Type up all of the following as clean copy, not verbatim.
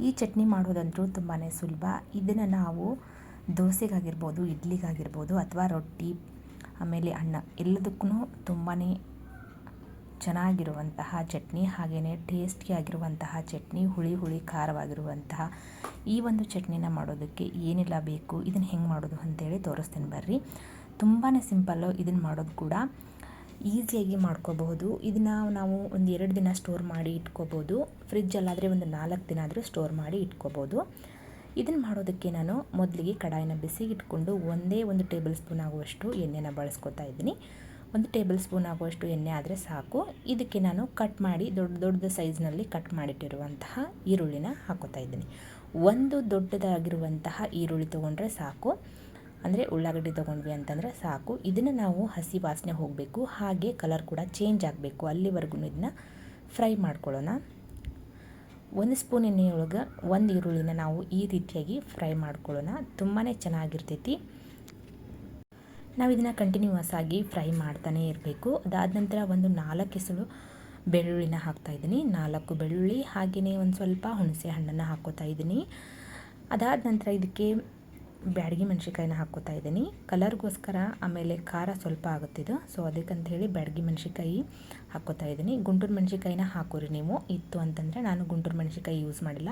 ಈ ಚಟ್ನಿ ಮಾಡೋದಂತೂ ತುಂಬಾ ಸುಲಭ. ಇದನ್ನು ನಾವು ದೋಸೆಗಾಗಿರ್ಬೋದು, ಇಡ್ಲಿಗಾಗಿರ್ಬೋದು ಅಥವಾ ರೊಟ್ಟಿ ಆಮೇಲೆ ಅನ್ನ ಎಲ್ಲದಕ್ಕೂ ತುಂಬಾ ಚೆನ್ನಾಗಿರುವಂತಹ ಚಟ್ನಿ, ಹಾಗೆಯೇ ಟೇಸ್ಟಿಯಾಗಿರುವಂತಹ ಚಟ್ನಿ, ಹುಳಿ ಹುಳಿ ಖಾರವಾಗಿರುವಂತಹ ಈ ಒಂದು ಚಟ್ನಿನ ಮಾಡೋದಕ್ಕೆ ಏನೆಲ್ಲ ಬೇಕು, ಇದನ್ನು ಹೆಂಗೆ ಮಾಡೋದು ಅಂತೇಳಿ ತೋರಿಸ್ತೀನಿ ಬರ್ರಿ. ತುಂಬಾ ಸಿಂಪಲ್ಲು. ಇದನ್ನು ಮಾಡೋದು ಕೂಡ ಈಸಿಯಾಗಿ ಮಾಡ್ಕೋಬಹುದು. ಇದನ್ನು ನಾವು ಒಂದು 2 ದಿನ ಸ್ಟೋರ್ ಮಾಡಿ ಇಟ್ಕೋಬೋದು. ಫ್ರಿಜ್ಜಲ್ಲಾದರೆ ಒಂದು 4 ದಿನ ಆದರೂ ಸ್ಟೋರ್ ಮಾಡಿ ಇಟ್ಕೋಬೋದು. ಇದನ್ನು ಮಾಡೋದಕ್ಕೆ ನಾನು ಮೊದಲಿಗೆ ಕಡಾಯಿನ ಬಿಸಿಗಿಟ್ಕೊಂಡು ಒಂದು ಟೇಬಲ್ ಸ್ಪೂನ್ ಆಗುವಷ್ಟು ಎಣ್ಣೆನ ಬಳಸ್ಕೊತಾ ಇದ್ದೀನಿ. 1 ಟೇಬಲ್ ಸ್ಪೂನ್ ಆಗುವಷ್ಟು ಎಣ್ಣೆ ಆದರೆ ಸಾಕು. ಇದಕ್ಕೆ ನಾನು ಕಟ್ ಮಾಡಿ ದೊಡ್ಡ ಸೈಜ್ನಲ್ಲಿ ಕಟ್ ಮಾಡಿಟ್ಟಿರುವಂತಹ ಈರುಳ್ಳಿನ ಹಾಕೋತಾ ಇದ್ದೀನಿ. ಒಂದು ದೊಡ್ಡದಾಗಿರುವಂತಹ ಈರುಳ್ಳಿ ತೊಗೊಂಡ್ರೆ ಸಾಕು, ಅಂದರೆ ಉಳ್ಳಾಗಡ್ಡಿ ತೊಗೊಂಡ್ವಿ ಅಂತಂದರೆ ಸಾಕು. ಇದನ್ನು ನಾವು ಹಸಿ ವಾಸನೆ ಹೋಗಬೇಕು, ಹಾಗೆ ಕಲರ್ ಕೂಡ ಚೇಂಜ್ ಆಗಬೇಕು, ಅಲ್ಲಿವರೆಗೂ ಇದನ್ನ ಫ್ರೈ ಮಾಡ್ಕೊಳ್ಳೋಣ. 1 ಸ್ಪೂನ್ ಎಣ್ಣೆಯೊಳಗೆ 1 ಈರುಳ್ಳಿನ ನಾವು ಈ ರೀತಿಯಾಗಿ ಫ್ರೈ ಮಾಡ್ಕೊಳ್ಳೋಣ. ತುಂಬಾ ಚೆನ್ನಾಗಿರ್ತೈತಿ. ನಾವು ಇದನ್ನು ಕಂಟಿನ್ಯೂಸ್ ಆಗಿ ಫ್ರೈ ಮಾಡ್ತಾನೆ ಇರಬೇಕು. ಅದಾದ ನಂತರ ಒಂದು 4 ಎಸಳು ಬೆಳ್ಳುಳ್ಳಿನ ಹಾಕ್ತಾಯಿದ್ದೀನಿ. 4 ಬೆಳ್ಳುಳ್ಳಿ, ಹಾಗೆಯೇ ಒಂದು ಸ್ವಲ್ಪ ಹುಣಸೆ ಹಣ್ಣನ್ನು ಹಾಕ್ಕೋತಾ ಇದ್ದೀನಿ. ಅದಾದ ನಂತರ ಇದಕ್ಕೆ ಬ್ಯಾಡಗಿ ಮೆಣಸಿಕಾಯಿನ ಹಾಕ್ಕೋತಾ ಇದ್ದೀನಿ ಕಲರ್ಗೋಸ್ಕರ. ಆಮೇಲೆ ಖಾರ ಸ್ವಲ್ಪ ಆಗುತ್ತಿದ್ದು, ಸೊ ಅದಕ್ಕಂತ ಹೇಳಿ ಬ್ಯಾಡಗಿ ಮೆಣಸಿಕಾಯಿ ಹಾಕ್ಕೋತಾ ಇದ್ದೀನಿ. ಗುಂಟೂರು ಮೆಣಸಿಕಾಯಿನ ಹಾಕೋರಿ ನೀವು, ಇತ್ತು ಅಂತಂದರೆ. ನಾನು ಗುಂಟೂರು ಮೆಣಸಿಕಾಯಿ ಯೂಸ್ ಮಾಡಿಲ್ಲ,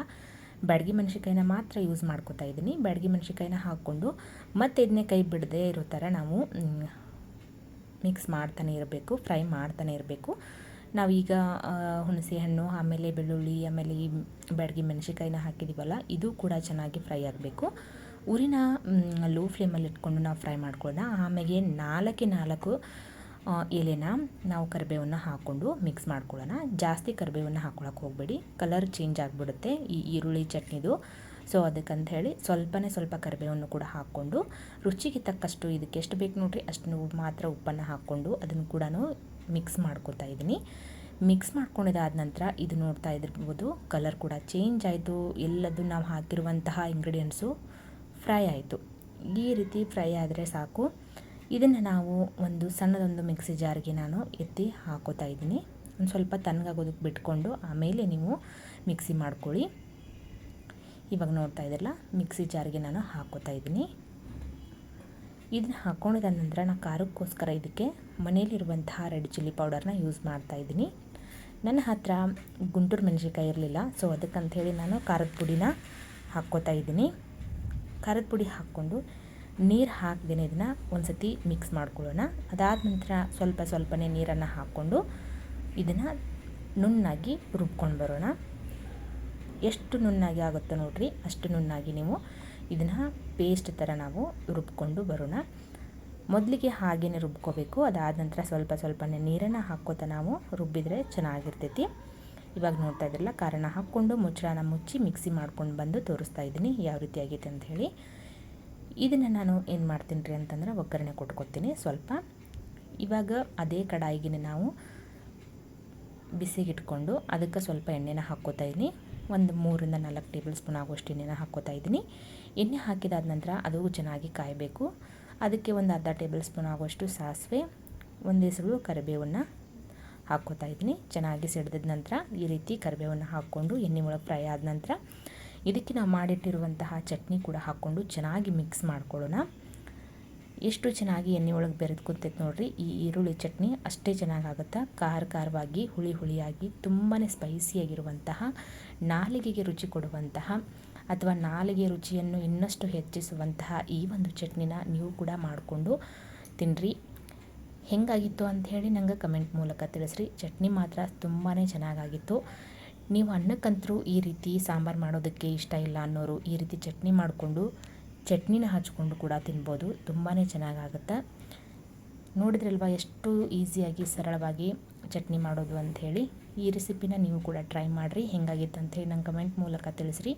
ಬ್ಯಾಡಗಿ ಮೆಣಸಿಕಾಯಿನ ಮಾತ್ರ ಯೂಸ್ ಮಾಡ್ಕೋತಾ ಇದ್ದೀನಿ. ಬ್ಯಾಡಗಿ ಮೆಣಸಿಕಾಯಿನ ಹಾಕ್ಕೊಂಡು ಮತ್ತೆ ಇದನ್ನೇ ಕೈ ಬಿಡದೆ ಇರೋ ಥರ ನಾವು ಮಿಕ್ಸ್ ಮಾಡ್ತಾನೆ ಇರಬೇಕು, ಫ್ರೈ ಮಾಡ್ತಾನೆ ಇರಬೇಕು. ನಾವೀಗ ಹುಣಸೆ ಹಣ್ಣು, ಆಮೇಲೆ ಬೆಳ್ಳುಳ್ಳಿ, ಆಮೇಲೆ ಈ ಬ್ಯಾಡಗಿ ಮೆಣಸಿಕಾಯಿನ ಹಾಕಿದ್ದೀವಲ್ಲ, ಇದು ಕೂಡ ಚೆನ್ನಾಗಿ ಫ್ರೈ ಆಗಬೇಕು. ಉರಿನ ಲೋ ಫ್ಲೇಮಲ್ಲಿ ಇಟ್ಕೊಂಡು ನಾವು ಫ್ರೈ ಮಾಡ್ಕೊಳ್ಳೋಣ. ಆಮೇಲೆ 4 ಎಲೆನ ನಾವು ಕರಿಬೇವನ್ನು ಹಾಕ್ಕೊಂಡು ಮಿಕ್ಸ್ ಮಾಡ್ಕೊಳ್ಳೋಣ. ಜಾಸ್ತಿ ಕರಿಬೇವನ್ನು ಹಾಕ್ಕೊಳಕ್ಕೆ ಹೋಗಬೇಡಿ, ಕಲರ್ ಚೇಂಜ್ ಆಗಿಬಿಡುತ್ತೆ ಈ ಈರುಳ್ಳಿ ಚಟ್ನಿದು. ಸೊ ಅದಕ್ಕಂತ ಹೇಳಿ ಸ್ವಲ್ಪ ಕರಿಬೇವನ್ನು ಕೂಡ ಹಾಕ್ಕೊಂಡು ರುಚಿಗೆ ತಕ್ಕಷ್ಟು, ಇದಕ್ಕೆ ಎಷ್ಟು ಬೇಕು ನೋಡಿರಿ ಅಷ್ಟು ಮಾತ್ರ ಉಪ್ಪನ್ನು ಹಾಕ್ಕೊಂಡು ಅದನ್ನು ಕೂಡ ಮಿಕ್ಸ್ ಮಾಡ್ಕೊತಾ ಇದ್ದೀನಿ. ಮಿಕ್ಸ್ ಮಾಡ್ಕೊಂಡಿದ್ದಾದ ನಂತರ ಇದು ನೋಡ್ತಾ ಇದ್ದಿರ್ಬೋದು, ಕಲರ್ ಕೂಡ ಚೇಂಜ್ ಆಯಿತು. ಎಲ್ಲದು ನಾವು ಹಾಕಿರುವಂತಹ ಇಂಗ್ರೀಡಿಯೆಂಟ್ಸು ಫ್ರೈ ಆಯಿತು. ಈ ರೀತಿ ಫ್ರೈ ಆದರೆ ಸಾಕು. ಇದನ್ನು ನಾವು ಒಂದು ಸಣ್ಣದೊಂದು ಮಿಕ್ಸಿ ಜಾರ್ಗೆ ನಾನು ಎತ್ತಿ ಹಾಕೋತಾ ಇದ್ದೀನಿ. ಒಂದು ಸ್ವಲ್ಪ ತಣ್ಣಗಾಗೋದಕ್ಕೆ ಬಿಟ್ಕೊಂಡು ಆಮೇಲೆ ನೀವು ಮಿಕ್ಸಿ ಮಾಡ್ಕೊಳ್ಳಿ. ಇವಾಗ ನೋಡ್ತಾ ಇದ್ರಲ್ಲ, ಮಿಕ್ಸಿ ಜಾರ್ಗೆ ನಾನು ಹಾಕೋತಾ ಇದ್ದೀನಿ. ಇದನ್ನು ಹಾಕ್ಕೊಂಡಿದ ನಂತರ ನಾನು ಖಾರಕ್ಕೋಸ್ಕರ ಇದಕ್ಕೆ ಮನೆಯಲ್ಲಿರುವಂತಹ ರೆಡ್ ಚಿಲ್ಲಿ ಪೌಡರ್ನ ಯೂಸ್ ಮಾಡ್ತಾ ಇದ್ದೀನಿ. ನನ್ನ ಹತ್ರ ಗುಂಟೂರು ಮೆಣಸಿಕಾಯಿ ಇರಲಿಲ್ಲ, ಸೊ ಅದಕ್ಕಂಥೇಳಿ ನಾನು ಖಾರದ ಪುಡಿನ ಹಾಕ್ಕೋತಾ ಇದ್ದೀನಿ. ಖಾರದ ಪುಡಿ ಹಾಕ್ಕೊಂಡು ನೀರು ಹಾಕ್ದೇನೆ ಇದನ್ನು ಒಂದು ಸತಿ ಮಿಕ್ಸ್ ಮಾಡ್ಕೊಳ್ಳೋಣ. ಅದಾದ ನಂತರ ಸ್ವಲ್ಪನೇ ನೀರನ್ನು ಹಾಕ್ಕೊಂಡು ಇದನ್ನು ನುಣ್ಣಾಗಿ ರುಬ್ಕೊಂಡು ಬರೋಣ. ಎಷ್ಟು ನುಣ್ಣಾಗಿ ಆಗುತ್ತೋ ನೋಡಿರಿ, ಅಷ್ಟು ನುಣ್ಣಾಗಿ ನೀವು ಇದನ್ನು ಪೇಸ್ಟ್ ಥರ ನಾವು ರುಬ್ಕೊಂಡು ಬರೋಣ. ಮೊದಲಿಗೆ ಹಾಗೆಯೇ ರುಬ್ಕೋಬೇಕು. ಅದಾದ ನಂತರ ಸ್ವಲ್ಪನೇ ನೀರನ್ನು ಹಾಕ್ಕೋತಾ ನಾವು ರುಬ್ಬಿದರೆ ಚೆನ್ನಾಗಿರ್ತೈತಿ. ಇವಾಗ ನೋಡ್ತಾ ಇದ್ರಲ್ಲ, ಖಾರನ ಹಾಕ್ಕೊಂಡು ಮುಚ್ಚಳನ ಮುಚ್ಚಿ ಮಿಕ್ಸಿ ಮಾಡ್ಕೊಂಡು ಬಂದು ತೋರಿಸ್ತಾ ಇದ್ದೀನಿ ಯಾವ ರೀತಿ ಆಗೈತೆ ಅಂತ ಹೇಳಿ. ಇದನ್ನು ನಾನು ಏನು ಮಾಡ್ತೀನಿ ರೀ ಅಂತಂದ್ರೆ ಒಗ್ಗರಣೆ ಕೊಟ್ಕೊತೀನಿ ಸ್ವಲ್ಪ. ಇವಾಗ ಅದೇ ಕಡಾಯಿಗೆ ನಾವು ಬಿಸಿಗಿಟ್ಕೊಂಡು ಅದಕ್ಕೆ ಸ್ವಲ್ಪ ಎಣ್ಣೆನ ಹಾಕ್ಕೋತಾ ಇದ್ದೀನಿ. ಒಂದು 3 ರಿಂದ 4 ಟೇಬಲ್ ಸ್ಪೂನ್ ಆಗುವಷ್ಟು ಎಣ್ಣೆನ ಹಾಕ್ಕೋತಾ ಇದ್ದೀನಿ. ಎಣ್ಣೆ ಹಾಕಿದಾದ ನಂತರ ಅದು ಚೆನ್ನಾಗಿ ಕಾಯಬೇಕು. ಅದಕ್ಕೆ ಒಂದು ಅರ್ಧ ಟೇಬಲ್ ಸ್ಪೂನ್ ಆಗುವಷ್ಟು ಸಾಸಿವೆ, 1 ಎಸಳು ಕರಿಬೇವನ್ನು ಹಾಕ್ಕೋತಾ ಇದ್ದೀನಿ. ಚೆನ್ನಾಗಿ ಸಿಡಿದ ನಂತರ ಈ ರೀತಿ ಕರಿಬೇವನ್ನು ಹಾಕ್ಕೊಂಡು ಎಣ್ಣೆ ಒಳಗೆ ಫ್ರೈ ಆದ ನಂತರ ಇದಕ್ಕೆ ನಾವು ಮಾಡಿಟ್ಟಿರುವಂತಹ ಚಟ್ನಿ ಕೂಡ ಹಾಕ್ಕೊಂಡು ಚೆನ್ನಾಗಿ ಮಿಕ್ಸ್ ಮಾಡ್ಕೊಳ್ಳೋಣ. ಎಷ್ಟು ಚೆನ್ನಾಗಿ ಎಣ್ಣೆ ಒಳಗೆ ಬೆರೆದ್ಕೊತೈತೆ ನೋಡಿರಿ ಈ ಈರುಳ್ಳಿ ಚಟ್ನಿ, ಅಷ್ಟೇ ಚೆನ್ನಾಗಾಗುತ್ತೆ. ಖಾರವಾಗಿ ಹುಳಿಯಾಗಿ ತುಂಬಾ ಸ್ಪೈಸಿಯಾಗಿರುವಂತಹ, ನಾಲಿಗೆಗೆ ರುಚಿ ಕೊಡುವಂತಹ ಅಥವಾ ನಾಲಿಗೆ ರುಚಿಯನ್ನು ಇನ್ನಷ್ಟು ಹೆಚ್ಚಿಸುವಂತಹ ಈ ಒಂದು ಚಟ್ನಿನ ನೀವು ಕೂಡ ಮಾಡಿಕೊಂಡು ತಿನ್ನಿರಿ. ಹೆಂಗಾಗಿತ್ತು ಅಂಥೇಳಿ ನಂಗೆ ಕಮೆಂಟ್ ಮೂಲಕ ತಿಳಿಸ್ರಿ. ಚಟ್ನಿ ಮಾತ್ರ ತುಂಬಾ ಚೆನ್ನಾಗಾಗಿತ್ತು. ನೀವು ಅನ್ನಕ್ಕಂತರೂ ಈ ರೀತಿ ಸಾಂಬಾರು ಮಾಡೋದಕ್ಕೆ ಇಷ್ಟ ಇಲ್ಲ ಅನ್ನೋರು ಈ ರೀತಿ ಚಟ್ನಿ ಮಾಡಿಕೊಂಡು ಚಟ್ನಿನ ಹಚ್ಕೊಂಡು ಕೂಡ ತಿನ್ಬೋದು. ತುಂಬಾ ಚೆನ್ನಾಗಾಗುತ್ತೆ. ನೋಡಿದ್ರಲ್ವ ಎಷ್ಟು ಈಸಿಯಾಗಿ ಸರಳವಾಗಿ ಚಟ್ನಿ ಮಾಡೋದು ಅಂಥೇಳಿ. ಈ ರೆಸಿಪಿನ ನೀವು ಕೂಡ ಟ್ರೈ ಮಾಡಿರಿ. ಹೆಂಗಾಗಿತ್ತು ಅಂಥೇಳಿ ನಂಗೆ ಕಮೆಂಟ್ ಮೂಲಕ ತಿಳಿಸ್ರಿ.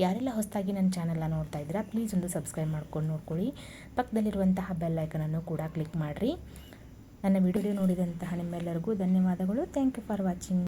ಯಾರೆಲ್ಲ ಹೊಸದಾಗಿ ನನ್ನ ಚಾನಲ್ನ ನೋಡ್ತಾ ಇದ್ದೀರಾ ಪ್ಲೀಸ್ ಒಂದು ಸಬ್ಸ್ಕ್ರೈಬ್ ಮಾಡ್ಕೊಂಡು ನೋಡ್ಕೊಳ್ಳಿ. ಪಕ್ಕದಲ್ಲಿರುವಂತಹ ಬೆಲ್ ಐಕನನ್ನು ಕೂಡ ಕ್ಲಿಕ್ ಮಾಡಿರಿ. ನನ್ನ ವಿಡಿಯೋ ನೋಡಿದಂತಹ ನಿಮ್ಮೆಲ್ಲರಿಗೂ ಧನ್ಯವಾದಗಳು. Thank you for watching.